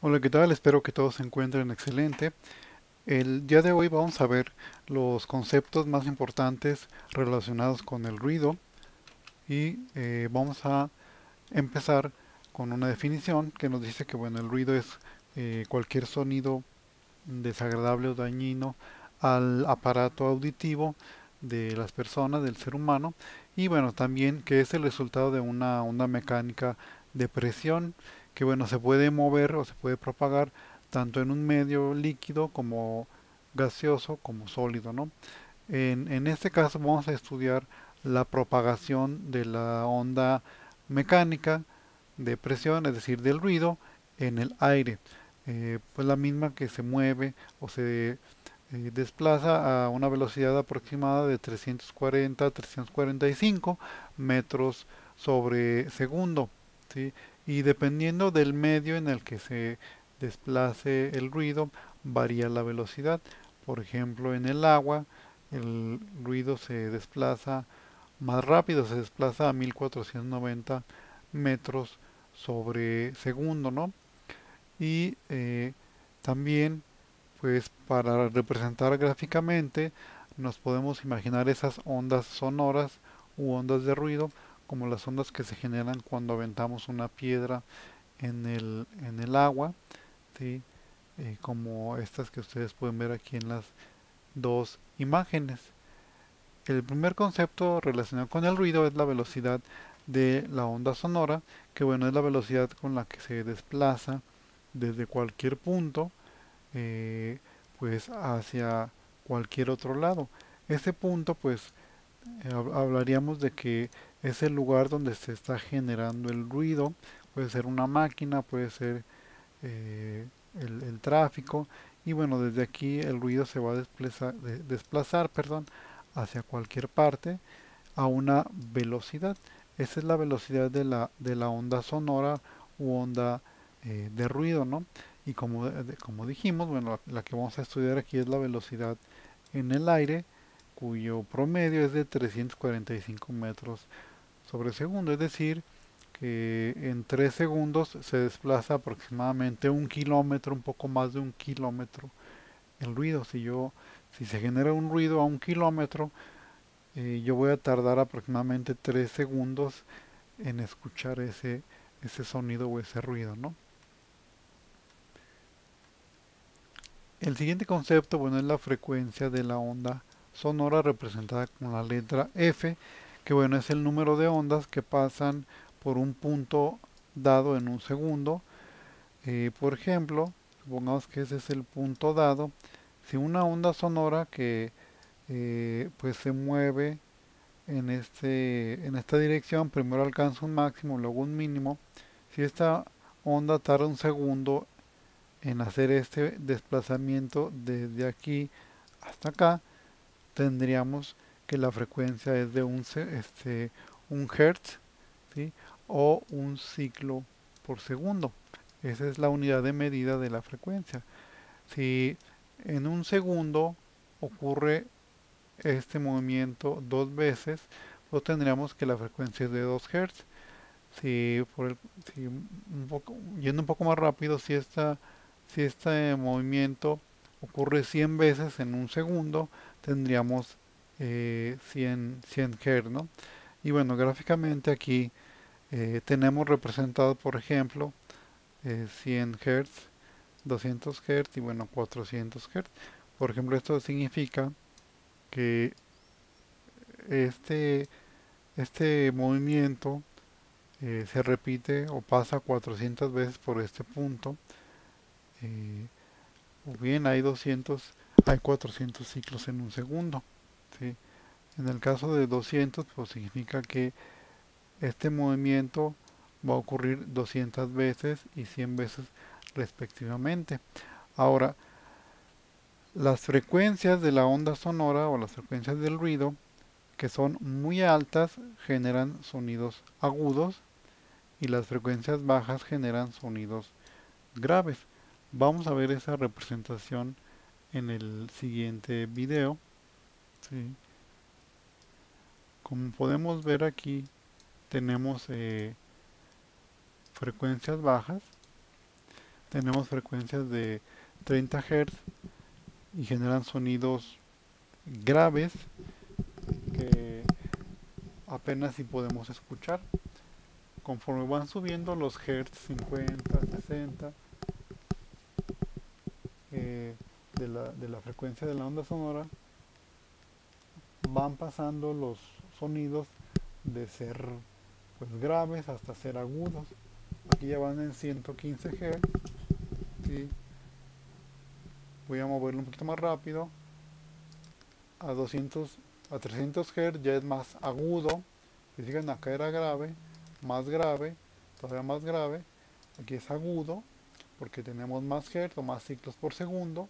Hola, ¿qué tal? Espero que todos se encuentren excelente. El día de hoy vamos a ver los conceptos más importantes relacionados con el ruido y vamos a empezar con una definición que nos dice que bueno, el ruido es cualquier sonido desagradable o dañino al aparato auditivo de las personas, del ser humano, y bueno, también que es el resultado de una onda mecánica de presión que bueno, se puede mover o se puede propagar tanto en un medio líquido como gaseoso como sólido, ¿no? En este caso vamos a estudiar la propagación de la onda mecánica de presión, es decir, del ruido en el aire. Pues la misma que se mueve o se desplaza a una velocidad aproximada de 340 a 345 metros sobre segundo, ¿sí? Y dependiendo del medio en el que se desplace el ruido, varía la velocidad. Por ejemplo, en el agua, el ruido se desplaza más rápido, se desplaza a 1490 metros sobre segundo, ¿no? Y también, pues para representar gráficamente, nos podemos imaginar esas ondas sonoras u ondas de ruido como las ondas que se generan cuando aventamos una piedra en el agua, ¿sí? Como estas que ustedes pueden ver aquí en las dos imágenes. El primer concepto relacionado con el ruido es la velocidad de la onda sonora, que bueno, es la velocidad con la que se desplaza desde cualquier punto eh, pues hacia cualquier otro lado. Ese punto pues hablaríamos de que es el lugar donde se está generando el ruido, puede ser una máquina, puede ser el tráfico y bueno, desde aquí el ruido se va a desplazar, perdón, hacia cualquier parte a una velocidad. Esa es la velocidad de la onda sonora u onda de ruido, ¿no? Y como dijimos, bueno, la que vamos a estudiar aquí es la velocidad en el aire, cuyo promedio es de 345 metros sobre segundo, es decir, que en 3 segundos se desplaza aproximadamente un kilómetro, un poco más de un kilómetro el ruido. Si se genera un ruido a un kilómetro, yo voy a tardar aproximadamente 3 segundos en escuchar ese sonido o ese ruido, ¿no? El siguiente concepto, bueno, es la frecuencia de la onda sonora representada con la letra F, que bueno, es el número de ondas que pasan por un punto dado en un segundo. Por ejemplo, supongamos que ese es el punto dado. Si una onda sonora que pues se mueve en esta dirección, primero alcanza un máximo, luego un mínimo. Si esta onda tarda un segundo en hacer este desplazamiento desde aquí hasta acá, tendríamos que la frecuencia es de un hertz, ¿sí? O un ciclo por segundo. Esa es la unidad de medida de la frecuencia. Si en un segundo ocurre este movimiento dos veces, pues tendríamos que la frecuencia es de 2 Hz. Si, si yendo un poco más rápido, si este movimiento ocurre 100 veces en un segundo, tendríamos 100 Hz, ¿no? Y bueno, gráficamente aquí tenemos representado, por ejemplo, 100 Hz, 200 Hz y bueno, 400 Hz. Por ejemplo, esto significa que este, este movimiento se repite o pasa 400 veces por este punto. eh, o bien hay 400 ciclos en un segundo. ¿Sí? En el caso de 200, pues significa que este movimiento va a ocurrir 200 veces y 100 veces respectivamente. Ahora, las frecuencias de la onda sonora o las frecuencias del ruido que son muy altas generan sonidos agudos y las frecuencias bajas generan sonidos graves. Vamos a ver esa representación en el siguiente video. ¿Sí? Como podemos ver aquí, tenemos frecuencias bajas. tenemos frecuencias de 30 Hz y generan sonidos graves que apenas si podemos escuchar. Conforme van subiendo los Hz 50, 60 de la frecuencia de la onda sonora, van pasando los sonidos de ser pues graves hasta ser agudos. Aquí ya van en 115 Hz. ¿Sí? Voy a moverlo un poquito más rápido. A 200, a 300 Hz ya es más agudo. Si siguen acá era grave, todavía más grave. Aquí es agudo porque tenemos más Hz o más ciclos por segundo.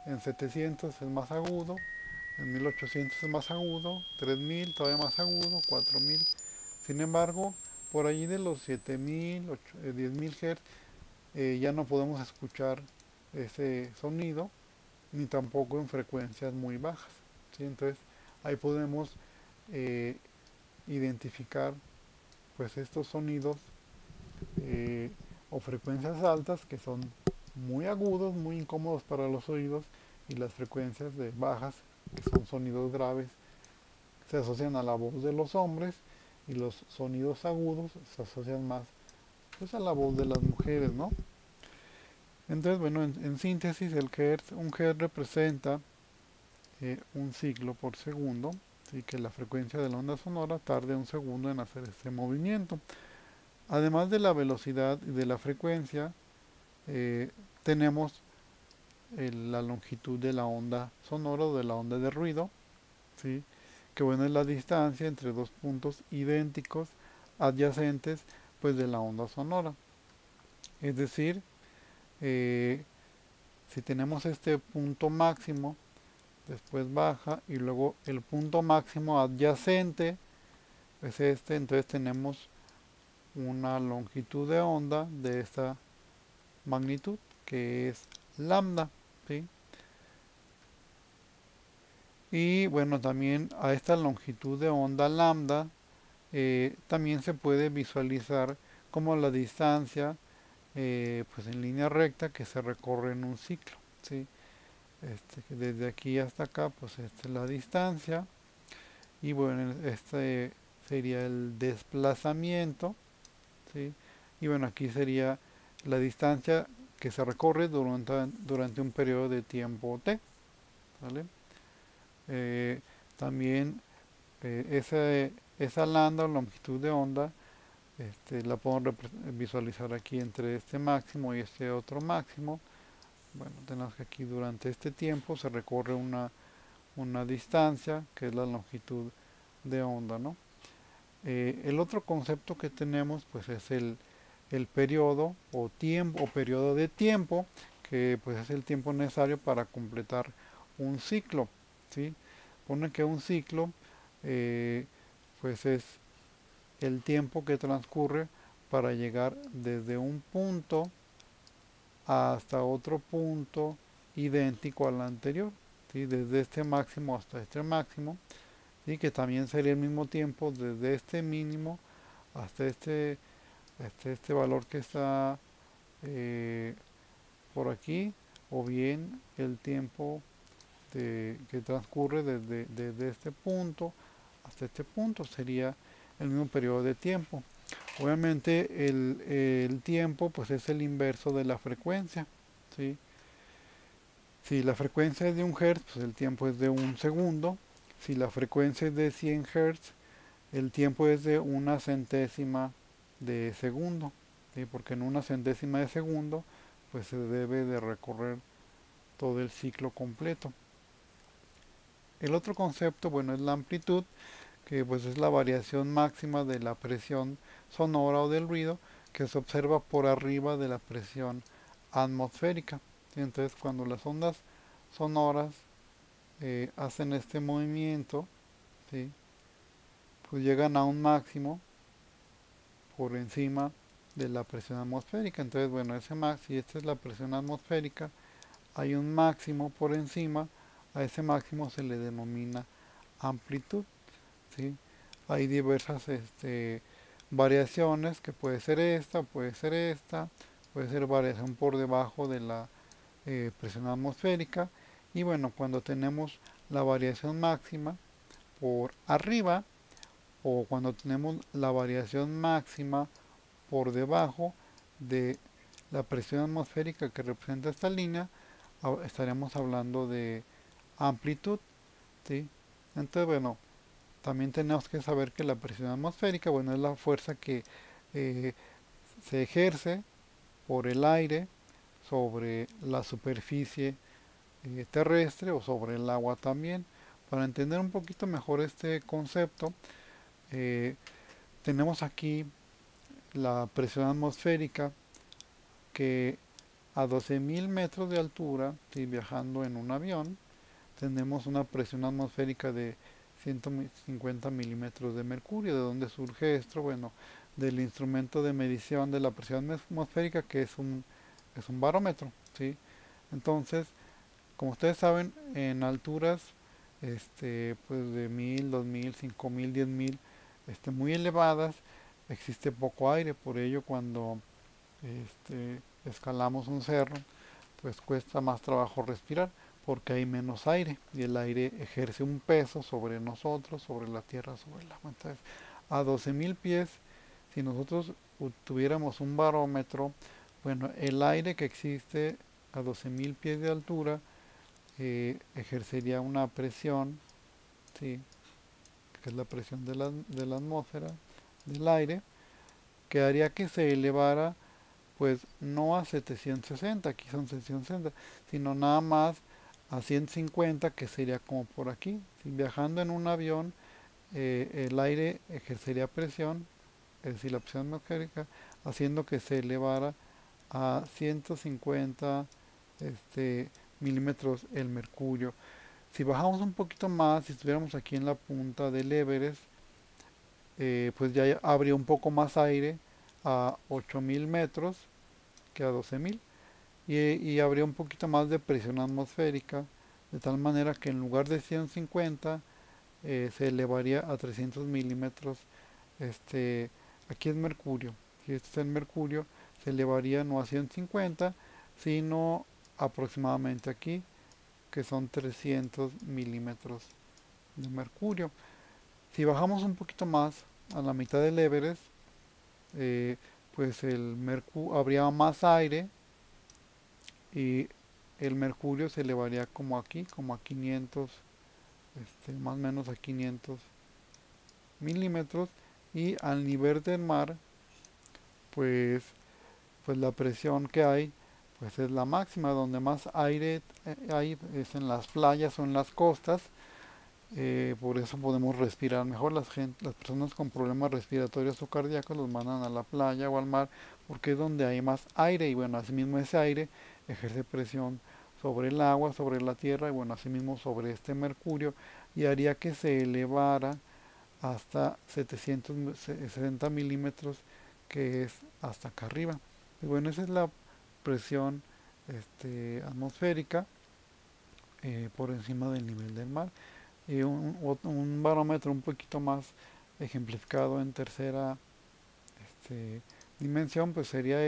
En 700 es más agudo, en 1800 es más agudo, 3000 todavía más agudo, 4000. Sin embargo, por allí de los 7000, 10000 Hz ya no podemos escuchar ese sonido, ni tampoco en frecuencias muy bajas. ¿Sí? Entonces ahí podemos eh, identificar pues estos sonidos o frecuencias altas que son muy agudos, muy incómodos para los oídos, y las frecuencias de bajas, que son sonidos graves, se asocian a la voz de los hombres, y los sonidos agudos se asocian más pues a la voz de las mujeres, ¿no? Entonces, bueno, en síntesis, un hertz representa un ciclo por segundo, así que la frecuencia de la onda sonora tarde un segundo en hacer este movimiento. Además de la velocidad y de la frecuencia, tenemos la longitud de la onda sonora o de la onda de ruido, ¿sí? Que bueno, es la distancia entre dos puntos idénticos adyacentes pues de la onda sonora. Es decir, eh, si tenemos este punto máximo, después baja y luego el punto máximo adyacente es este, entonces tenemos una longitud de onda de esta magnitud que es lambda, ¿sí? Y bueno, también a esta longitud de onda lambda también se puede visualizar como la distancia pues en línea recta que se recorre en un ciclo, ¿sí? Desde aquí hasta acá pues esta es la distancia, y bueno, este sería el desplazamiento, ¿sí? Y bueno, aquí sería la distancia que se recorre durante un periodo de tiempo t, ¿vale? Eh, también esa lambda o longitud de onda la podemos visualizar aquí entre este máximo y este otro máximo. Bueno, tenemos que aquí durante este tiempo se recorre una distancia que es la longitud de onda, ¿no? El otro concepto que tenemos pues es el periodo o tiempo o periodo de tiempo, que pues es el tiempo necesario para completar un ciclo, ¿sí? Pone que un ciclo pues es el tiempo que transcurre para llegar desde un punto hasta otro punto idéntico al anterior, ¿sí? Desde este máximo hasta este máximo, ¿sí? Que también sería el mismo tiempo desde este mínimo hasta este valor que está por aquí, o bien el tiempo que transcurre desde este punto hasta este punto sería el mismo periodo de tiempo. Obviamente el tiempo pues es el inverso de la frecuencia, ¿sí? Si la frecuencia es de 1 Hz, pues el tiempo es de 1 segundo. Si la frecuencia es de 100 Hz, el tiempo es de 1/100ª de segundo, ¿sí? Porque en 1/100ª de segundo pues se debe de recorrer todo el ciclo completo. El otro concepto, bueno, es la amplitud, que pues es la variación máxima de la presión sonora o del ruido que se observa por arriba de la presión atmosférica. ¿Sí? Entonces cuando las ondas sonoras hacen este movimiento, ¿sí? Pues llegan a un máximo por encima de la presión atmosférica. Entonces, bueno, si esta es la presión atmosférica, hay un máximo por encima, a ese máximo se le denomina amplitud, ¿sí? Hay diversas variaciones, que puede ser esta, puede ser variación por debajo de la presión atmosférica. Y bueno, cuando tenemos la variación máxima por arriba, o cuando tenemos la variación máxima por debajo de la presión atmosférica que representa esta línea, estaremos hablando de amplitud, ¿sí? Entonces, bueno, también tenemos que saber que la presión atmosférica, bueno, es la fuerza que eh, se ejerce por el aire sobre la superficie terrestre o sobre el agua también. Para entender un poquito mejor este concepto, eh, tenemos aquí la presión atmosférica que a 12.000 metros de altura, si viajando en un avión, tenemos una presión atmosférica de 150 milímetros de mercurio. ¿De dónde surge esto? Bueno, del instrumento de medición de la presión atmosférica, que es un barómetro, ¿sí? Entonces, como ustedes saben, en alturas pues de 1000, 2000, 5000, 10000, muy elevadas, existe poco aire. Por ello, cuando escalamos un cerro, pues cuesta más trabajo respirar porque hay menos aire y el aire ejerce un peso sobre nosotros, sobre la tierra, sobre el agua. Entonces, a 12.000 pies, si nosotros tuviéramos un barómetro, bueno, el aire que existe a 12.000 pies de altura ejercería una presión, ¿sí? Que es la presión de la atmósfera, del aire, que haría que se elevara, pues no a 760, aquí son 760, sino nada más a 150, que sería como por aquí. Si viajando en un avión, el aire ejercería presión, es decir, la presión atmosférica, haciendo que se elevara a 150 milímetros el mercurio. Si bajamos un poquito más, si estuviéramos aquí en la punta del Everest, pues ya habría un poco más aire a 8.000 metros que a 12.000 y habría un poquito más de presión atmosférica, de tal manera que en lugar de 150 se elevaría a 300 milímetros. Aquí es mercurio, si este es el mercurio, se elevaría no a 150, sino aproximadamente aquí, que son 300 milímetros de mercurio. Si bajamos un poquito más, a la mitad del Everest, eh, pues habría más aire y el mercurio se elevaría como aquí, como a 500, más o menos a 500 milímetros, y al nivel del mar, pues, pues la presión que hay, pues es la máxima. Donde más aire hay es en las playas o en las costas. Por eso podemos respirar mejor. Las personas con problemas respiratorios o cardíacos los mandan a la playa o al mar porque es donde hay más aire, y bueno, asimismo ese aire ejerce presión sobre el agua, sobre la tierra, y bueno, asimismo sobre este mercurio, y haría que se elevara hasta 760 milímetros, que es hasta acá arriba. Y bueno, esa es la presión atmosférica por encima del nivel del mar. Y un barómetro un poquito más ejemplificado en tercera dimensión, pues sería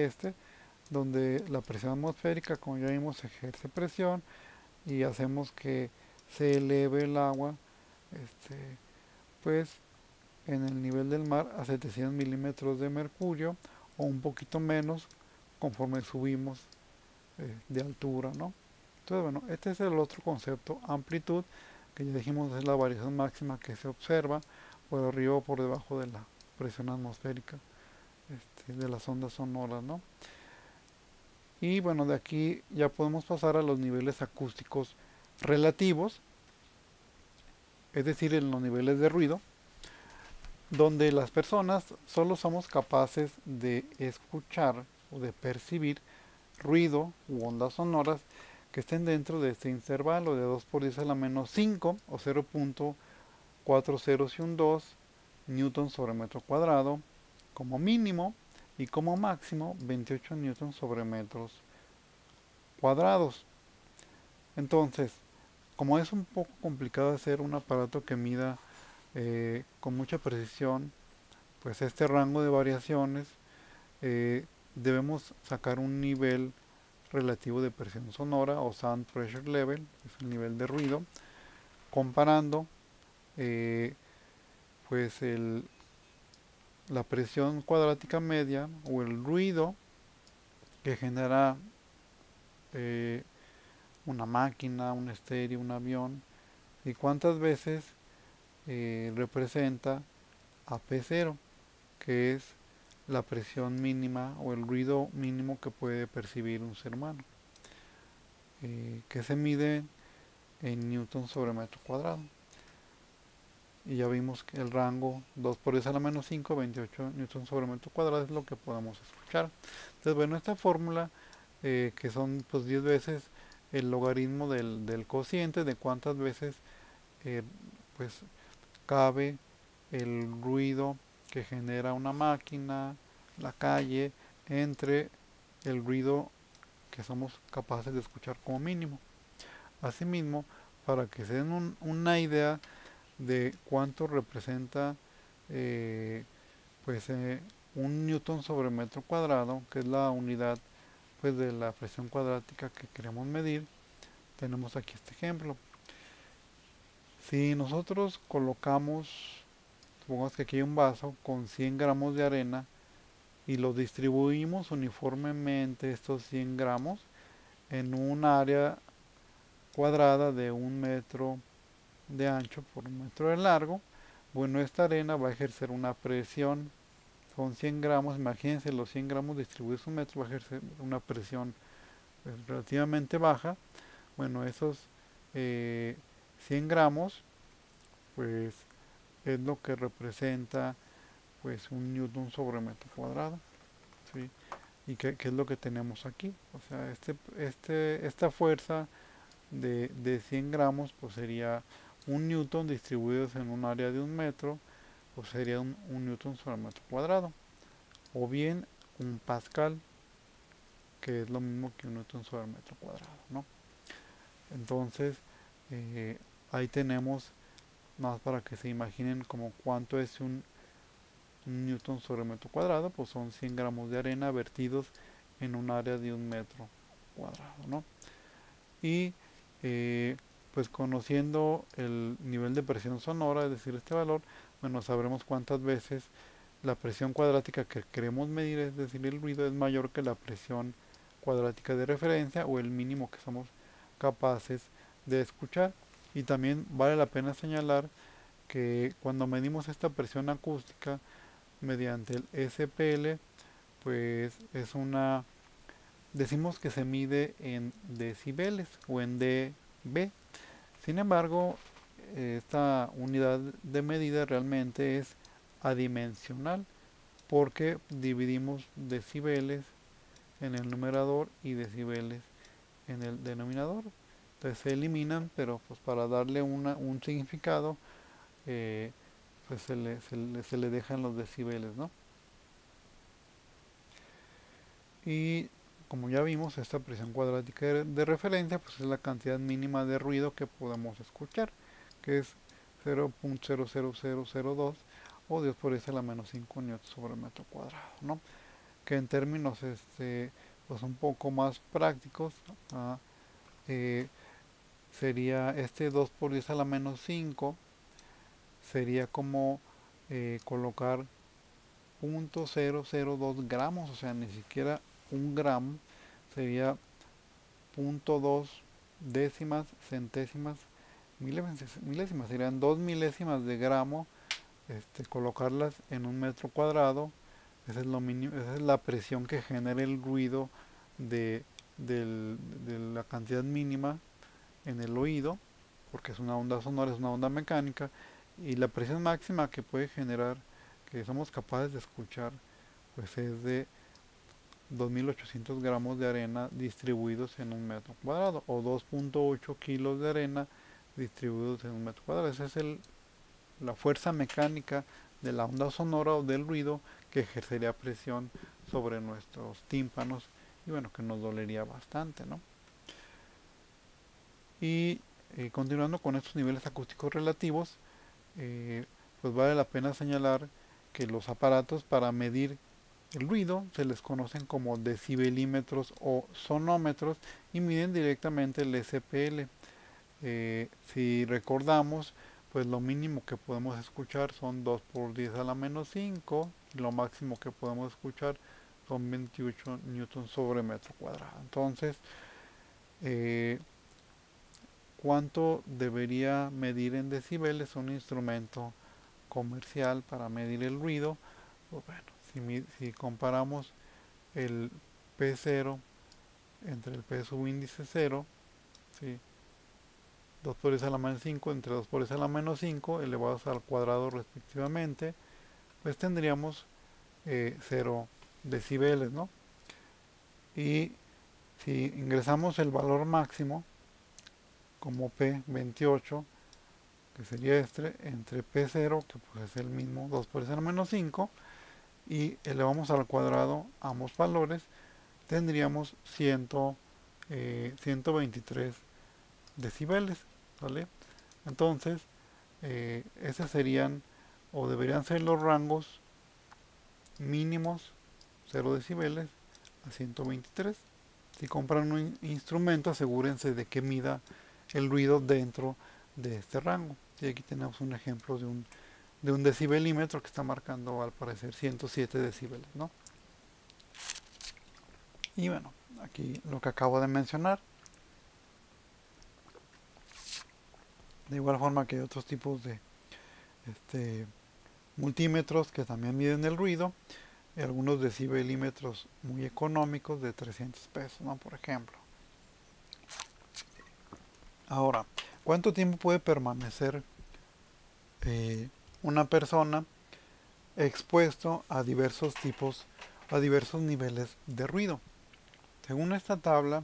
donde la presión atmosférica, como ya vimos, ejerce presión y hacemos que se eleve el agua, pues en el nivel del mar a 700 milímetros de mercurio, o un poquito menos conforme subimos de altura, ¿no? Entonces, bueno, este es el otro concepto, amplitud, que ya dijimos es la variación máxima que se observa por arriba o por debajo de la presión atmosférica de las ondas sonoras, ¿no? Y bueno, de aquí ya podemos pasar a los niveles acústicos relativos, es decir, en los niveles de ruido, donde las personas solo somos capaces de escuchar o de percibir ruido u ondas sonoras que estén dentro de este intervalo de 2 por 10 a la menos 5 o 0.4012 newton sobre metro cuadrado como mínimo, y como máximo 28 newtons sobre metros cuadrados. Entonces, como es un poco complicado hacer un aparato que mida con mucha precisión pues este rango de variaciones, debemos sacar un nivel relativo de presión sonora o sound pressure level, es el nivel de ruido, comparando eh, pues la presión cuadrática media o el ruido que genera eh, una máquina, un estéreo, un avión, y cuántas veces representa a P0, que es la presión mínima o el ruido mínimo que puede percibir un ser humano, que se mide en newton sobre metro cuadrado. Y ya vimos que el rango 2 por 10 a la menos 5, 28 newton sobre metro cuadrado es lo que podemos escuchar. Entonces, bueno, esta fórmula, que son pues 10 veces el logaritmo del cociente de cuántas veces eh, pues cabe el ruido que genera una máquina, la calle, entre el ruido que somos capaces de escuchar como mínimo. Asimismo, para que se den una idea de cuánto representa eh, pues un newton sobre metro cuadrado, que es la unidad pues de la presión cuadrática que queremos medir, tenemos aquí este ejemplo. Si nosotros colocamos, supongamos que aquí hay un vaso con 100 gramos de arena y lo distribuimos uniformemente estos 100 gramos en un área cuadrada de 1 metro de ancho por 1 metro de largo, bueno, esta arena va a ejercer una presión, son 100 gramos, imagínense los 100 gramos distribuidos 1 metro, va a ejercer una presión pues, relativamente baja. Bueno, esos 100 gramos, pues es lo que representa pues un newton sobre metro cuadrado, ¿sí? ¿Y qué es lo que tenemos aquí? O sea, esta fuerza de 100 gramos pues sería un newton distribuidos en un área de 1 metro, pues sería un newton sobre metro cuadrado. O bien un pascal, que es lo mismo que un newton sobre metro cuadrado, ¿no? Entonces, eh, ahí tenemos, más para que se imaginen como cuánto es un newton sobre metro cuadrado, pues son 100 gramos de arena vertidos en un área de 1 metro cuadrado, ¿no? Y pues conociendo el nivel de presión sonora, es decir, este valor, bueno, sabremos cuántas veces la presión cuadrática que queremos medir, es decir, el ruido, es mayor que la presión cuadrática de referencia o el mínimo que somos capaces de escuchar. Y también vale la pena señalar que cuando medimos esta presión acústica mediante el SPL, pues es una, decimos que se mide en decibeles o en dB. Sin embargo, esta unidad de medida realmente es adimensional porque dividimos decibeles en el numerador y decibeles en el denominador. Entonces se eliminan, pero pues para darle un significado, pues se le dejan los decibeles, ¿no? Y como ya vimos, esta presión cuadrática de referencia pues es la cantidad mínima de ruido que podemos escuchar, que es 0.00002 o 10 por 10 a la menos 5 newtons sobre metro cuadrado, ¿no? Que en términos pues un poco más prácticos, eh, sería este 2 por 10 a la menos 5, sería como colocar 0.002 gramos, o sea, ni siquiera un gramo, sería 0.2 décimas, centésimas, milésimas, serían 2 milésimas de gramo, colocarlas en 1 metro cuadrado, esa es, lo mínimo, esa es la presión que genera el ruido de, de la cantidad mínima en el oído, porque es una onda sonora, es una onda mecánica, y la presión máxima que puede generar, que somos capaces de escuchar, pues es de 2.800 gramos de arena distribuidos en 1 metro cuadrado, o 2.8 kilos de arena distribuidos en 1 metro cuadrado. Esa es la fuerza mecánica de la onda sonora o del ruido que ejercería presión sobre nuestros tímpanos y bueno, que nos dolería bastante, ¿no? Y continuando con estos niveles acústicos relativos, pues vale la pena señalar que los aparatos para medir el ruido se les conocen como decibelímetros o sonómetros y miden directamente el SPL. Si recordamos, pues lo mínimo que podemos escuchar son 2 por 10 a la menos 5 y lo máximo que podemos escuchar son 28 newtons sobre metro cuadrado. Entonces, eh, ¿cuánto debería medir en decibeles un instrumento comercial para medir el ruido? Pues bueno, si comparamos el P0 entre el P subíndice 0, ¿sí? 2 por 10 a la menos 5 entre 2 por 10 a la menos 5 elevados al cuadrado respectivamente, pues tendríamos 0 decibeles, ¿no? Y si ingresamos el valor máximo como P28, que sería este, entre P0, que pues es el mismo 2 por 10 a la menos 5, y elevamos al cuadrado ambos valores, tendríamos 123 decibeles, ¿vale? Entonces, esos serían o deberían ser los rangos mínimos 0 decibeles a 123. Si compran un instrumento, asegúrense de que mida el ruido dentro de este rango. Y aquí tenemos un ejemplo de un decibelímetro que está marcando al parecer 107 decibeles, ¿no? Y bueno, aquí lo que acabo de mencionar. De igual forma que hay otros tipos de multímetros que también miden el ruido, y algunos decibelímetros muy económicos de 300 pesos, ¿no? Por ejemplo. Ahora, ¿cuánto tiempo puede permanecer una persona expuesto a diversos tipos, a diversos niveles de ruido? Según esta tabla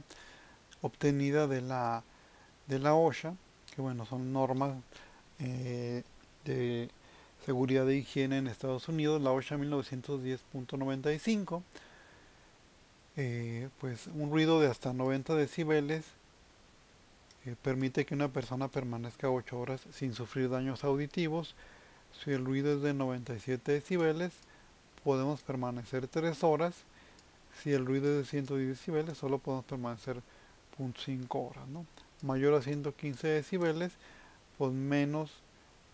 obtenida de la OSHA, que bueno, son normas de seguridad de higiene en Estados Unidos, la OSHA 1910.95, pues un ruido de hasta 90 decibeles permite que una persona permanezca 8 horas sin sufrir daños auditivos. Si el ruido es de 97 decibeles, podemos permanecer 3 horas. Si el ruido es de 110 decibeles, solo podemos permanecer 0.5 horas, ¿no? Mayor a 115 decibeles, pues menos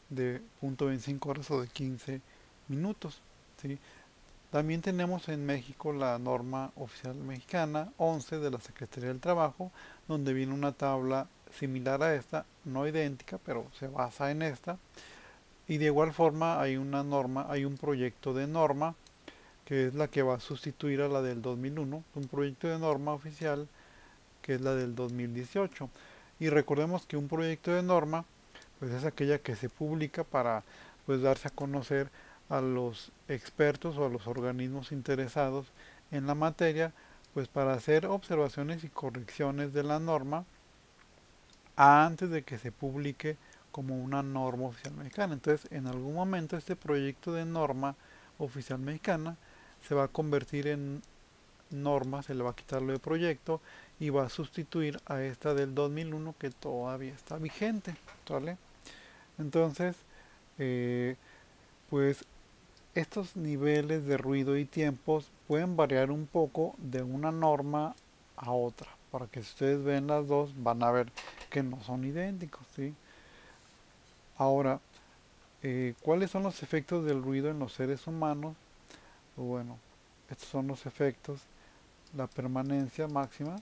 de 0.25 horas o de 15 minutos, ¿sí? También tenemos en México la norma oficial mexicana 11 de la Secretaría del Trabajo, donde viene una tabla similar a esta, no idéntica, pero se basa en esta. Y de igual forma hay una norma, hay un proyecto de norma que es la que va a sustituir a la del 2001, un proyecto de norma oficial que es la del 2018. Y recordemos que un proyecto de norma pues es aquella que se publica para pues darse a conocer a los expertos o a los organismos interesados en la materia, pues para hacer observaciones y correcciones de la norma antes de que se publique como una norma oficial mexicana. Entonces, en algún momento este proyecto de norma oficial mexicana se va a convertir en norma, se le va a quitar lo de proyecto y va a sustituir a esta del 2001 que todavía está vigente, ¿vale? Entonces, pues estos niveles de ruido y tiempos pueden variar un poco de una norma a otra. Para que si ustedes ven las dos, van a ver que no son idénticos, ¿sí? Ahora, ¿cuáles son los efectos del ruido en los seres humanos? Bueno, estos son los efectos, la permanencia máxima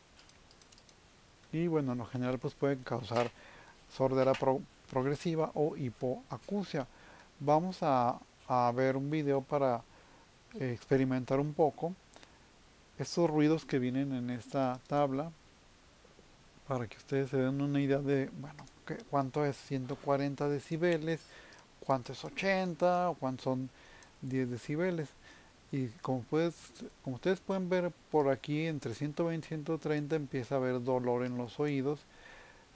y bueno, en lo general pues pueden causar sordera progresiva o hipoacusia. Vamos a ver un video para experimentar un poco estos ruidos que vienen en esta tabla para que ustedes se den una idea de, bueno, cuánto es 140 decibeles, cuánto es 80 o cuánto son 10 decibeles. Y como ustedes pueden ver por aquí, entre 120 y 130 empieza a haber dolor en los oídos.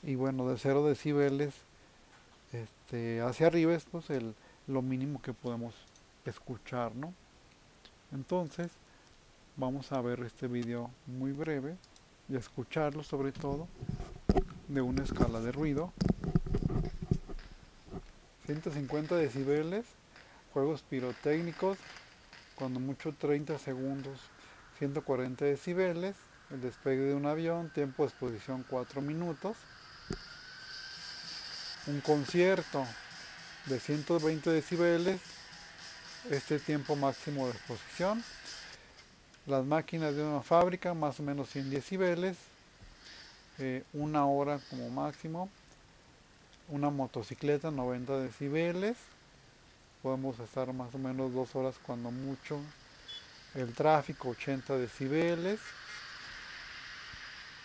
Y bueno, de 0 decibeles hacia arriba es pues lo mínimo que podemos escuchar, ¿no? Entonces, vamos a ver este video muy breve y a escucharlo sobre todo de una escala de ruido. 150 decibeles, juegos pirotécnicos, cuando mucho 30 segundos, 140 decibeles. El despegue de un avión, tiempo de exposición 4 minutos. Un concierto de 120 decibeles, este tiempo máximo de exposición. Las máquinas de una fábrica, más o menos 100 decibeles, una hora como máximo. Una motocicleta, 90 decibeles, podemos estar más o menos 2 horas cuando mucho. El tráfico, 80 decibeles,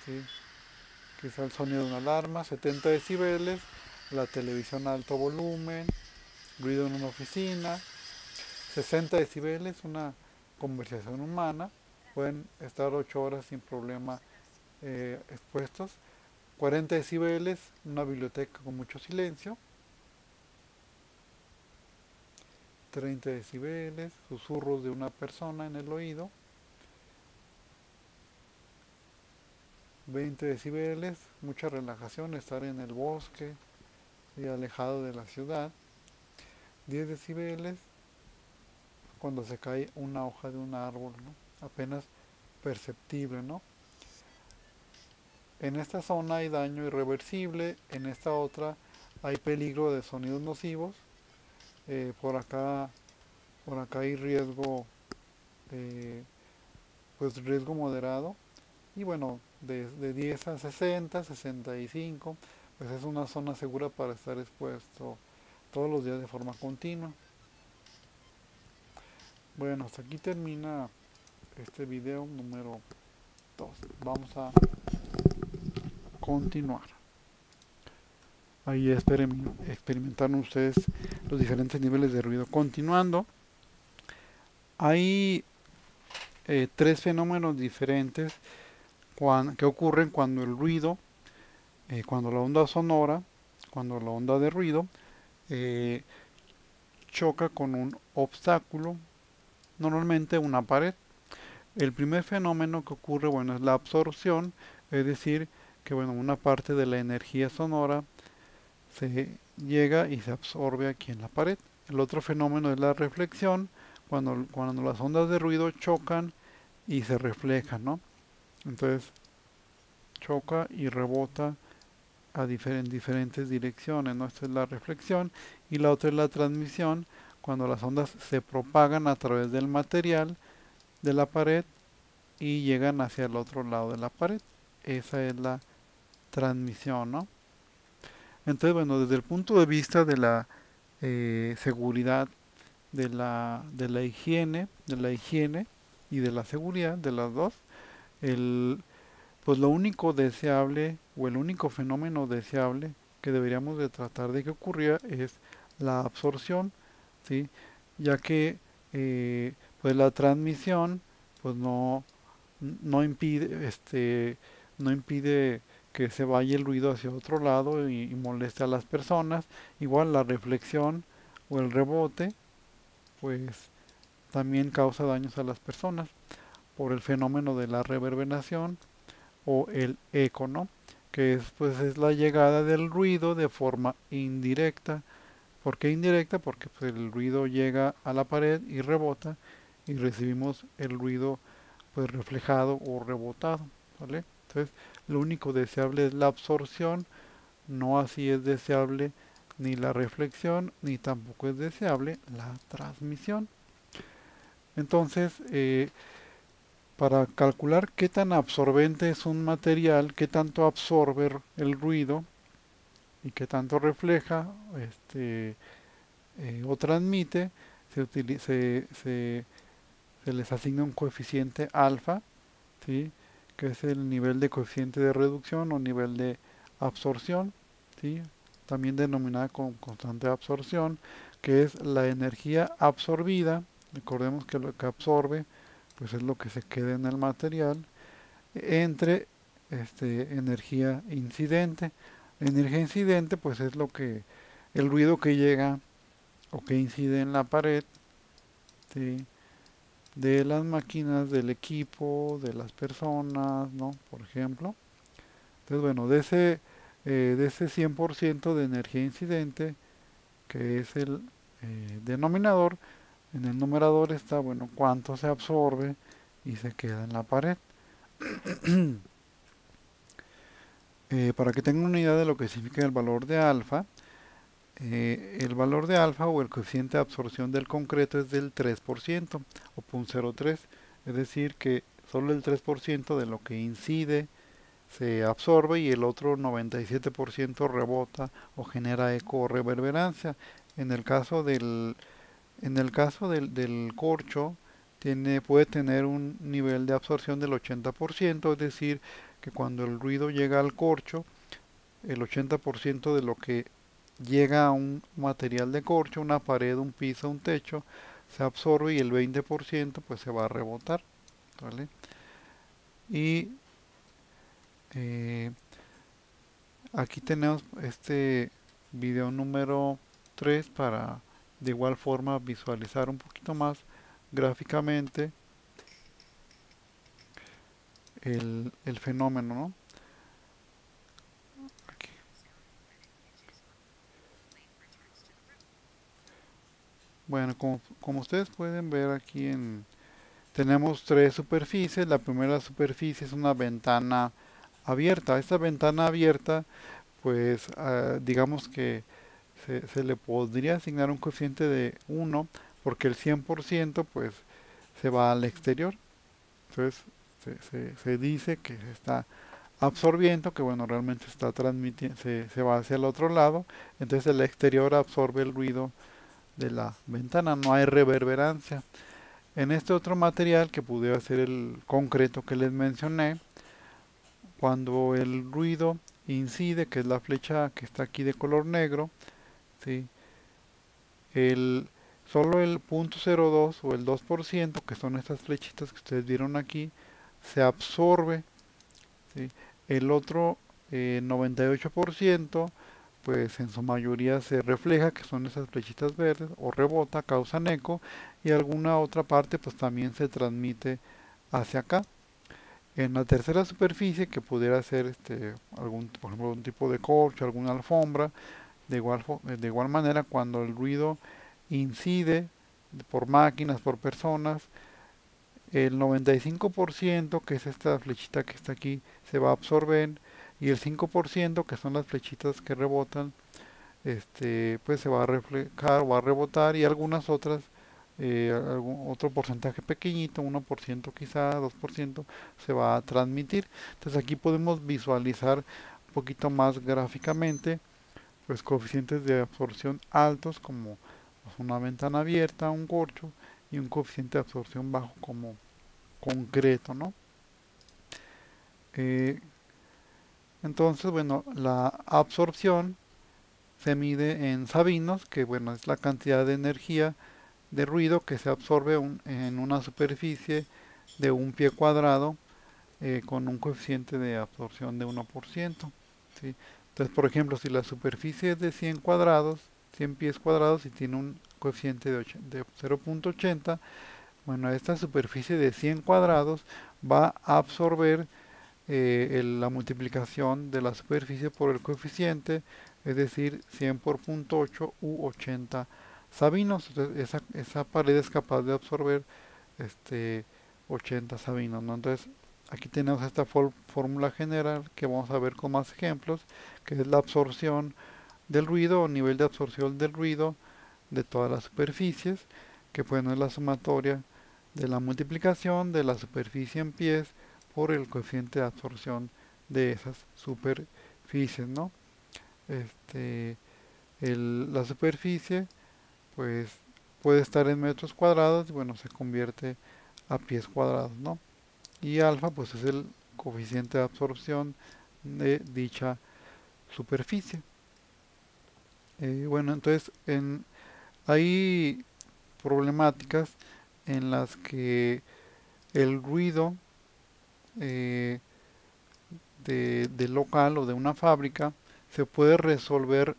¿sí? Quizá el sonido de una alarma, 70 decibeles, la televisión a alto volumen, ruido en una oficina, 60 decibeles, una conversación humana, pueden estar 8 horas sin problema expuestos. 40 decibeles, una biblioteca con mucho silencio. 30 decibeles, susurros de una persona en el oído. 20 decibeles, mucha relajación, estar en el bosque y alejado de la ciudad. 10 decibeles, cuando se cae una hoja de un árbol, ¿no? Apenas perceptible, ¿no? En esta zona hay daño irreversible, en esta otra hay peligro de sonidos nocivos. Por acá hay riesgo, pues riesgo moderado. Y bueno, de 10 a 60, 65, pues es una zona segura para estar expuesto todos los días de forma continua. Bueno, hasta aquí termina este video número 2. Vamos a continuar. Ahí experimentaron ustedes los diferentes niveles de ruido. Continuando, hay 3 fenómenos diferentes que ocurren cuando el ruido, cuando la onda sonora, cuando la onda de ruido eh, choca con un obstáculo, normalmente una pared. El primer fenómeno que ocurre, bueno, es la absorción, es decir, que bueno, una parte de la energía sonora se llega y se absorbe aquí en la pared. El otro fenómeno es la reflexión, cuando las ondas de ruido chocan y se reflejan, ¿no? Entonces choca y rebota en diferentes direcciones, ¿no? Esta es la reflexión y la otra es la transmisión, cuando las ondas se propagan a través del material de la pared y llegan hacia el otro lado de la pared. Esa es la transmisión, ¿no? Entonces, bueno, desde el punto de vista de la seguridad, de la higiene y de la seguridad, de las dos, pues lo único deseable o el único fenómeno deseable que deberíamos de tratar de que ocurriera es la absorción, ¿sí? Ya que pues la transmisión pues no impide no impide que se vaya el ruido hacia otro lado y moleste a las personas. Igual la reflexión o el rebote pues también causa daños a las personas por el fenómeno de la reverberación o el eco, ¿no? Que es, pues, es la llegada del ruido de forma indirecta. ¿Por qué indirecta? Porque pues, el ruido llega a la pared y rebota y recibimos el ruido pues reflejado o rebotado, ¿vale? Entonces, lo único deseable es la absorción, no así es deseable ni la reflexión, ni tampoco es deseable la transmisión. Entonces, para calcular qué tan absorbente es un material, qué tanto absorbe el ruido y qué tanto refleja o transmite, se les asigna un coeficiente alfa, ¿sí? Que es el nivel de coeficiente de reducción o nivel de absorción, ¿sí? También denominada con constante de absorción, que es la energía absorbida. Recordemos que lo que absorbe pues es lo que se queda en el material, entre energía incidente. La energía incidente pues es el ruido que llega o que incide en la pared, ¿sí? De las máquinas, del equipo, de las personas, ¿no? Por ejemplo. Entonces, bueno, de ese 100% de energía incidente, que es el denominador, En el numerador está, bueno, cuánto se absorbe y se queda en la pared. Para que tengan una idea de lo que significa el valor de alfa, el valor de alfa o el coeficiente de absorción del concreto es del 3% o 0.03, es decir, que solo el 3% de lo que incide se absorbe y el otro 97% rebota o genera eco o reverberancia. En el caso del corcho, puede tener un nivel de absorción del 80%, es decir, que cuando el ruido llega al corcho, el 80% de lo que llega a un material de corcho, una pared, un piso, un techo, se absorbe y el 20% pues se va a rebotar, ¿vale? Y eh, aquí tenemos este video número 3 para de igual forma visualizar un poquito más gráficamente el fenómeno, ¿no? Aquí. Bueno, como ustedes pueden ver aquí tenemos tres superficies. La primera superficie es una ventana abierta. Esta ventana abierta, pues digamos que se le podría asignar un coeficiente de 1 porque el 100% pues se va al exterior. Entonces se dice que se está absorbiendo, que bueno, realmente está transmitiendo, se va hacia el otro lado. Entonces el exterior absorbe el ruido de la ventana, no hay reverberancia. En este otro material que pudiera ser el concreto que les mencioné, cuando el ruido incide, que es la flecha que está aquí de color negro, ¿sí? el, solo el 0.02 o el 2%, que son estas flechitas que ustedes vieron aquí, se absorbe, ¿sí? El otro 98%, pues en su mayoría se refleja, que son esas flechitas verdes, o rebota, causan eco, y alguna otra parte pues también se transmite hacia acá. En la tercera superficie, que pudiera ser por ejemplo, un tipo de corcho, alguna alfombra, de igual manera, cuando el ruido incide por máquinas, por personas, el 95%, que es esta flechita que está aquí, se va a absorber y el 5%, que son las flechitas que rebotan, pues se va a reflejar o va a rebotar y algunas otras, algún otro porcentaje pequeñito, 1% quizá, 2%, se va a transmitir. Entonces aquí podemos visualizar un poquito más gráficamente pues coeficientes de absorción altos como pues, una ventana abierta, un corcho y un coeficiente de absorción bajo como concreto, ¿no? Eh, entonces, bueno, la absorción se mide en sabinos, que bueno, es la cantidad de energía de ruido que se absorbe en una superficie de un pie cuadrado con un coeficiente de absorción de 1%. ¿Sí? Entonces, por ejemplo, si la superficie es de 100 cuadrados, 100 pies cuadrados y tiene un coeficiente de 0.80, bueno, esta superficie de 100 cuadrados va a absorber la multiplicación de la superficie por el coeficiente, es decir, 100 por 0.8 u 80 sabinos. Entonces, esa pared es capaz de absorber 80 sabinos, ¿no? Entonces, aquí tenemos esta fórmula general que vamos a ver con más ejemplos, que es la absorción del ruido o nivel de absorción del ruido de todas las superficies, que pues no es la sumatoria de la multiplicación de la superficie en pies por el coeficiente de absorción de esas superficies, ¿no? Este, la superficie, pues, puede estar en metros cuadrados y bueno, se convierte a pies cuadrados, ¿no? Y alfa, pues, es el coeficiente de absorción de dicha superficie. Bueno, entonces, hay problemáticas en las que el ruido eh, del local o de una fábrica se puede resolver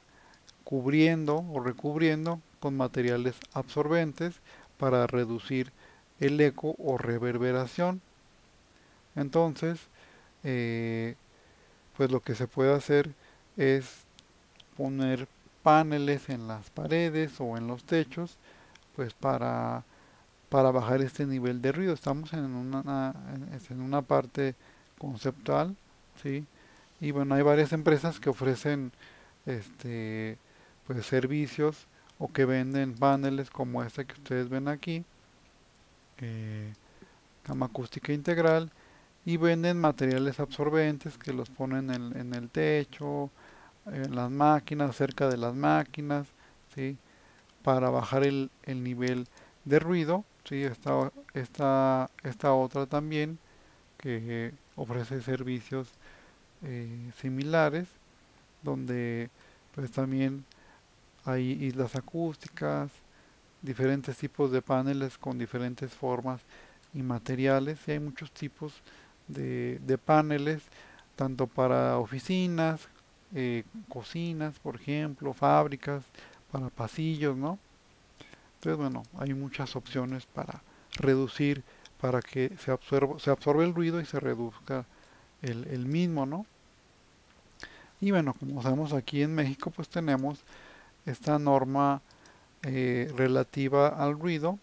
cubriendo o recubriendo con materiales absorbentes para reducir el eco o reverberación. Entonces, eh, pues lo que se puede hacer es poner paneles en las paredes o en los techos, pues para para bajar este nivel de ruido. Estamos en una parte conceptual, ¿sí? Y bueno, hay varias empresas que ofrecen pues servicios o que venden paneles como este que ustedes ven aquí, cama acústica integral, y venden materiales absorbentes que los ponen en el techo, en las máquinas, cerca de las máquinas, ¿sí? Para bajar el nivel de ruido, ¿sí? Esta otra también que ofrece servicios similares, donde pues también hay islas acústicas, diferentes tipos de paneles con diferentes formas y materiales, y hay muchos tipos de paneles, tanto para oficinas, cocinas, por ejemplo, fábricas, para pasillos, ¿no? Entonces, bueno, hay muchas opciones para reducir, para que se absorbe el ruido y se reduzca el mismo, ¿no? Y bueno, como sabemos aquí en México, pues tenemos esta norma relativa al ruido,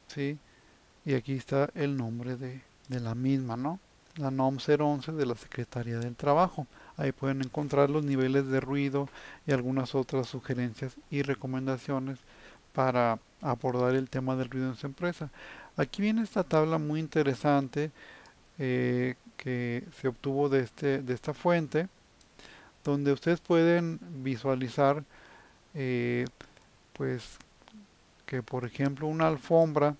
¿sí? Y aquí está el nombre de la misma, ¿no? La NOM 011 de la Secretaría del Trabajo. Ahí pueden encontrar los niveles de ruido y algunas otras sugerencias y recomendaciones para abordar el tema del ruido en su empresa. Aquí viene esta tabla muy interesante que se obtuvo de esta fuente, donde ustedes pueden visualizar eh, pues que por ejemplo una alfombra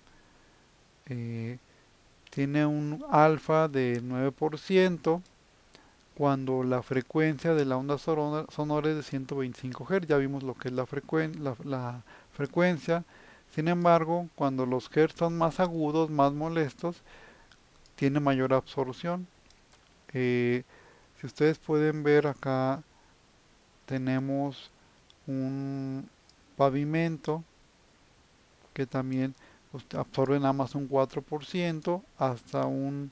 eh, tiene un alfa de 9% cuando la frecuencia de la onda sonora es de 125 Hz. Ya vimos lo que es la frecuencia. Sin embargo, cuando los Hz son más agudos, más molestos, tiene mayor absorción. Eh, si ustedes pueden ver acá, tenemos un pavimento que también pues, absorbe nada más un 4% hasta un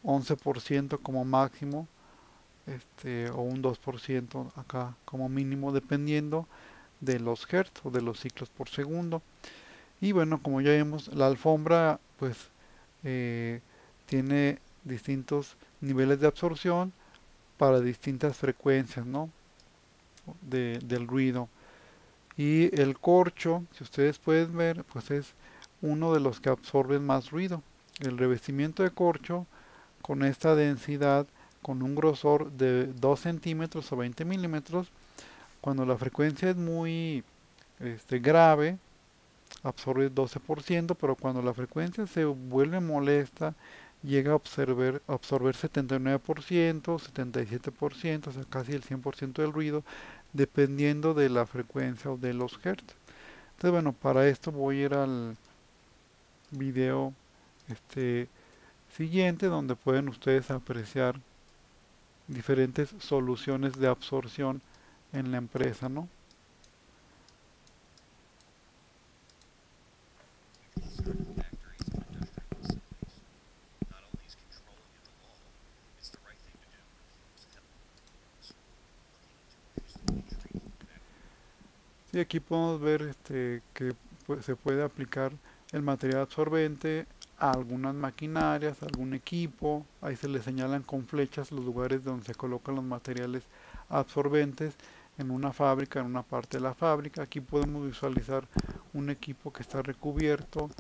11% como máximo, o un 2% acá como mínimo, dependiendo de los hertz o de los ciclos por segundo. Y bueno, como ya vimos, la alfombra pues eh, tiene distintos niveles de absorción para distintas frecuencias, ¿no? Del ruido. Y el corcho, si ustedes pueden ver, pues es uno de los que absorben más ruido. El revestimiento de corcho con esta densidad, con un grosor de 2 centímetros o 20 milímetros, cuando la frecuencia es muy grave, absorbe 12%, pero cuando la frecuencia se vuelve molesta, llega a absorber 79%, 77%, o sea, casi el 100% del ruido, dependiendo de la frecuencia o de los hertz. Entonces, bueno, para esto voy a ir al video siguiente, donde pueden ustedes apreciar diferentes soluciones de absorción en la empresa, ¿no? Sí, aquí podemos ver que pues, se puede aplicar el material absorbente a algunas maquinarias, a algún equipo. Ahí se le señalan con flechas los lugares donde se colocan los materiales absorbentes en una fábrica, en una parte de la fábrica. Aquí podemos visualizar un equipo que está recubierto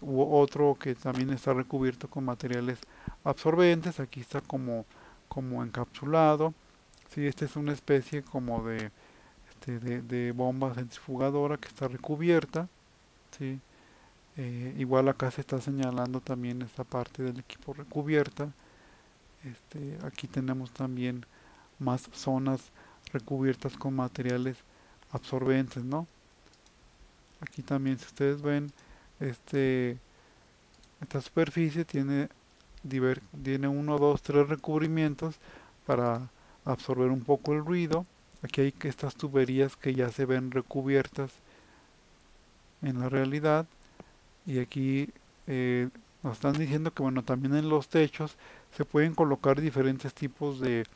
u otro que también está recubierto con materiales absorbentes. Aquí está como encapsulado. Sí, esta es una especie como de bomba centrifugadora que está recubierta, ¿sí? Igual acá se está señalando también esta parte del equipo recubierta. Aquí tenemos también más zonas recubiertas con materiales absorbentes, ¿no? Aquí también, si ustedes ven, esta superficie tiene uno, dos, tres recubrimientos para absorber un poco el ruido. Aquí hay estas tuberías que ya se ven recubiertas en la realidad, y aquí nos están diciendo que bueno, también en los techos se pueden colocar diferentes tipos de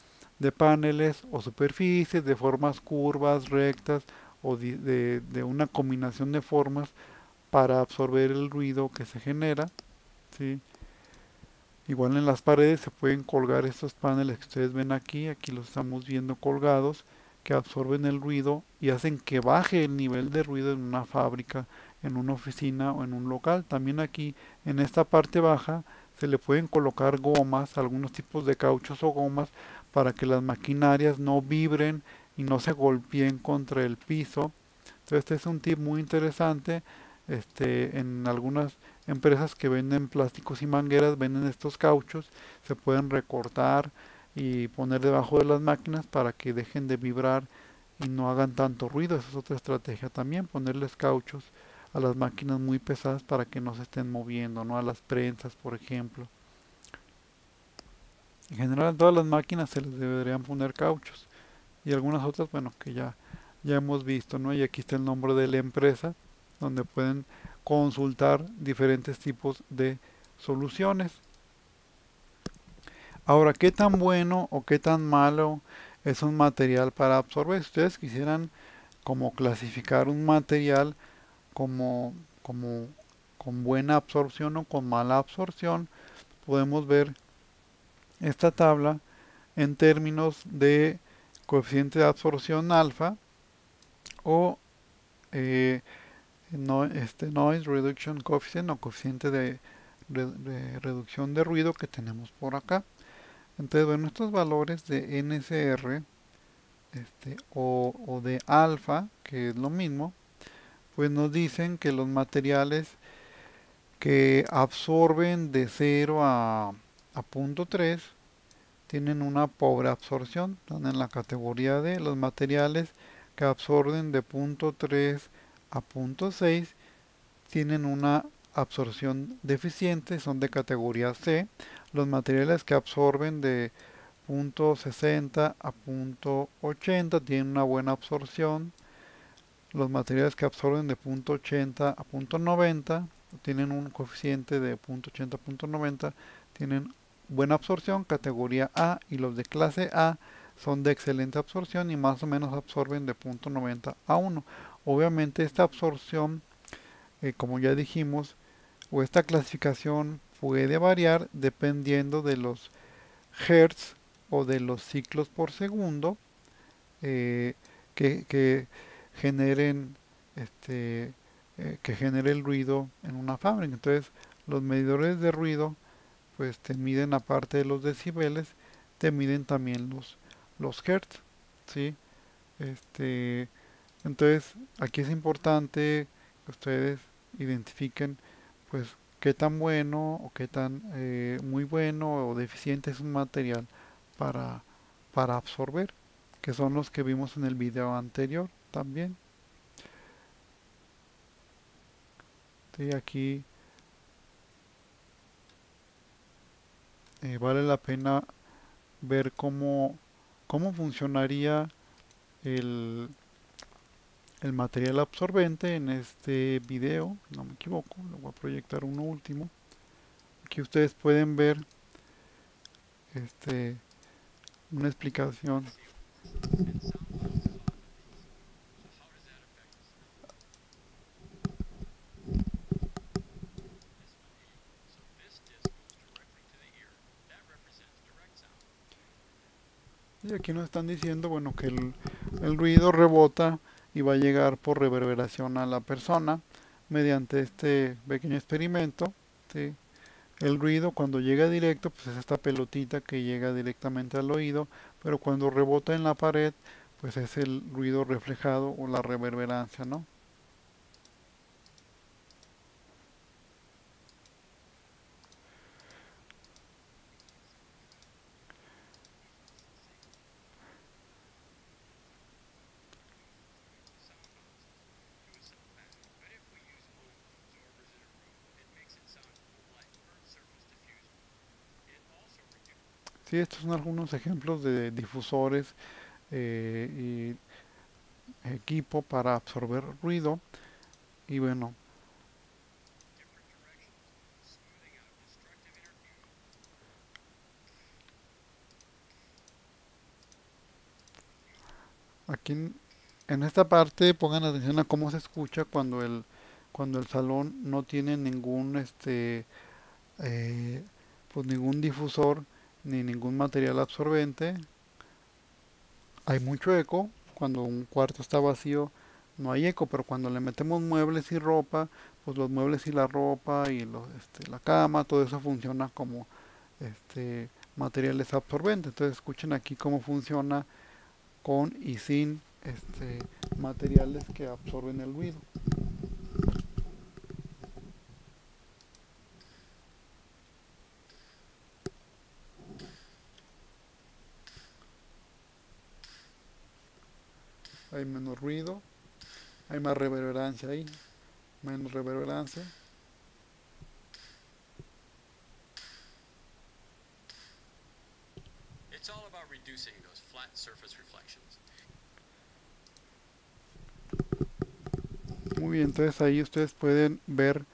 paneles o superficies de formas curvas, rectas o de una combinación de formas para absorber el ruido que se genera, ¿sí? Igual en las paredes se pueden colgar estos paneles que ustedes ven aquí, aquí los estamos viendo colgados, que absorben el ruido y hacen que baje el nivel de ruido en una fábrica, en una oficina o en un local. También aquí en esta parte baja se le pueden colocar gomas, algunos tipos de cauchos o gomas para que las maquinarias no vibren y no se golpeen contra el piso. Entonces este es un tip muy interesante. En algunas empresas que venden plásticos y mangueras venden estos cauchos, se pueden recortar y poner debajo de las máquinas para que dejen de vibrar y no hagan tanto ruido. Esa es otra estrategia también, ponerles cauchos a las máquinas muy pesadas para que no se estén moviendo, ¿no? A las prensas, por ejemplo. En general, a todas las máquinas se les deberían poner cauchos y algunas otras, bueno, que ya hemos visto, ¿no? Y aquí está el nombre de la empresa donde pueden consultar diferentes tipos de soluciones. Ahora, ¿qué tan bueno o qué tan malo es un material para absorber? Si ustedes quisieran como clasificar un material como, como con buena absorción o con mala absorción, podemos ver esta tabla en términos de coeficiente de absorción alfa o eh, Noise Reduction Coefficient o coeficiente de reducción de ruido que tenemos por acá. Entonces, bueno, estos valores de NCR o de alfa, que es lo mismo, pues nos dicen que los materiales que absorben de 0 a punto 3 tienen una pobre absorción. Están en la categoría de los materiales que absorben de punto 3 a punto 6 tienen una absorción deficiente, son de categoría C. Los materiales que absorben de punto 60 a punto 80 tienen una buena absorción. Los materiales que absorben de punto 80 a punto 90 tienen un coeficiente de punto 80 a punto 90, tienen buena absorción, categoría A, y los de clase A son de excelente absorción y más o menos absorben de punto 90 a 1. Obviamente esta absorción, como ya dijimos, o esta clasificación puede variar dependiendo de los hertz o de los ciclos por segundo eh, que generen que genere el ruido en una fábrica. Entonces, los medidores de ruido, pues te miden aparte de los decibeles, te miden también los hertz, ¿sí? Este, entonces, aquí es importante que ustedes identifiquen, pues, qué tan bueno o qué tan muy bueno o deficiente es un material para, para absorber, que son los que vimos en el video anterior también. Sí, aquí vale la pena ver cómo funcionaría el, el material absorbente en este video. No me equivoco, lo voy a proyectar uno último. Aquí ustedes pueden ver este, una explicación. Y aquí nos están diciendo, bueno, que el ruido rebota y va a llegar por reverberación a la persona mediante este pequeño experimento. ¿Sí? El ruido cuando llega directo, pues es esta pelotita que llega directamente al oído, pero cuando rebota en la pared, pues es el ruido reflejado o la reverberancia, ¿no? Sí, estos son algunos ejemplos de difusores y equipo para absorber ruido. Y bueno, aquí en esta parte pongan atención a cómo se escucha cuando cuando el salón no tiene ningún eh, pues ningún difusor ni ningún material absorbente, hay mucho eco. Cuando un cuarto está vacío no hay eco, pero cuando le metemos muebles y ropa, pues los muebles y la ropa y la cama, todo eso funciona como materiales absorbentes. Entonces escuchen aquí cómo funciona con y sin materiales que absorben el ruido. Hay menos ruido, hay más reverberancia ahí, menos reverberancia. It's all about reducing those flat surface reflections. Muy bien, entonces ahí ustedes pueden ver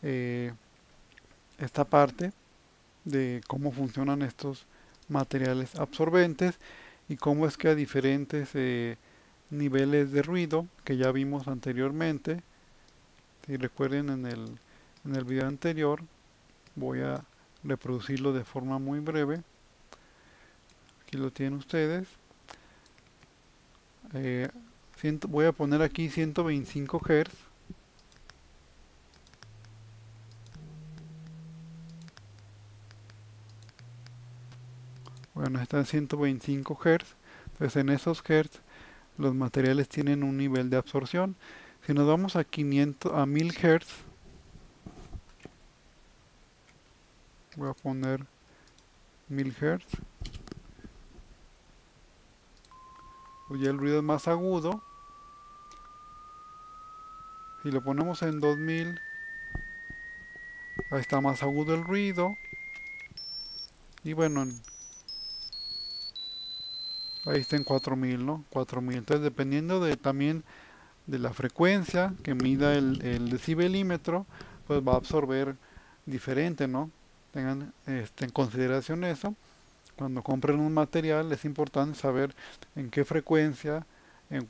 eh, esta parte de cómo funcionan estos materiales absorbentes y cómo es que a diferentes niveles de ruido que ya vimos anteriormente, si recuerden en el video anterior, voy a reproducirlo de forma muy breve. Aquí lo tienen ustedes. Eh, voy a poner aquí 125 Hz. Bueno, está en 125 Hz. Entonces en esos Hz los materiales tienen un nivel de absorción. Si nos vamos a 1000 Hz, voy a poner 1000 Hz, pues ya el ruido es más agudo. Si lo ponemos en 2000, ahí está más agudo el ruido. Y bueno, ahí está en 4000, ¿no? 4000. Entonces dependiendo también de la frecuencia que mida el decibelímetro, pues va a absorber diferente, ¿no? Tengan en consideración eso. Cuando compren un material es importante saber en qué frecuencia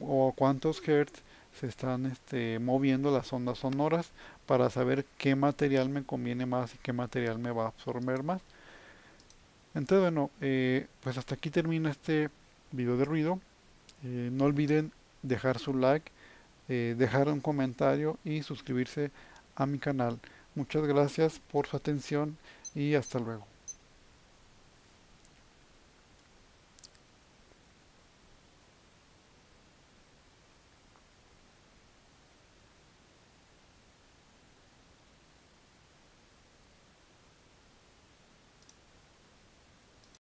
o cuántos hertz se están moviendo las ondas sonoras para saber qué material me conviene más y qué material me va a absorber más. Entonces, bueno, pues hasta aquí termina este video de ruido. No olviden dejar su like, dejar un comentario y suscribirse a mi canal. Muchas gracias por su atención y hasta luego.